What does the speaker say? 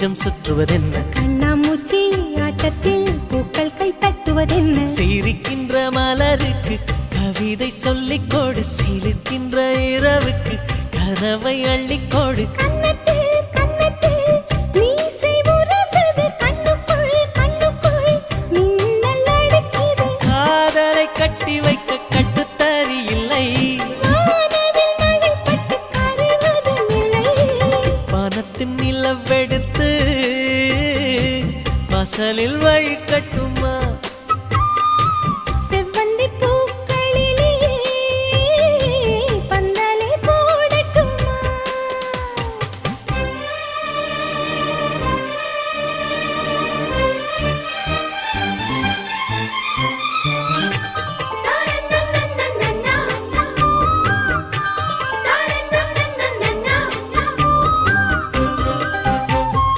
நெஞ்சம் சுற்றுவதென்ன கண்ணாமூச்சி ஆட்டத்தில் பூக்கள் கை தட்டுவதென்ன சிரிக்கின்ற மலருக்கு கவிதை சொல்லிக்கோடு சிலிர்க்கின்ற இரவுக்கு கனவை அள்ளிக்கோடு காதலை கட்டி வைக்க கட்டுத்தறி இல்லை வானத்தின் நிலவெடுத்து வாசலில் வழி கட்டுமா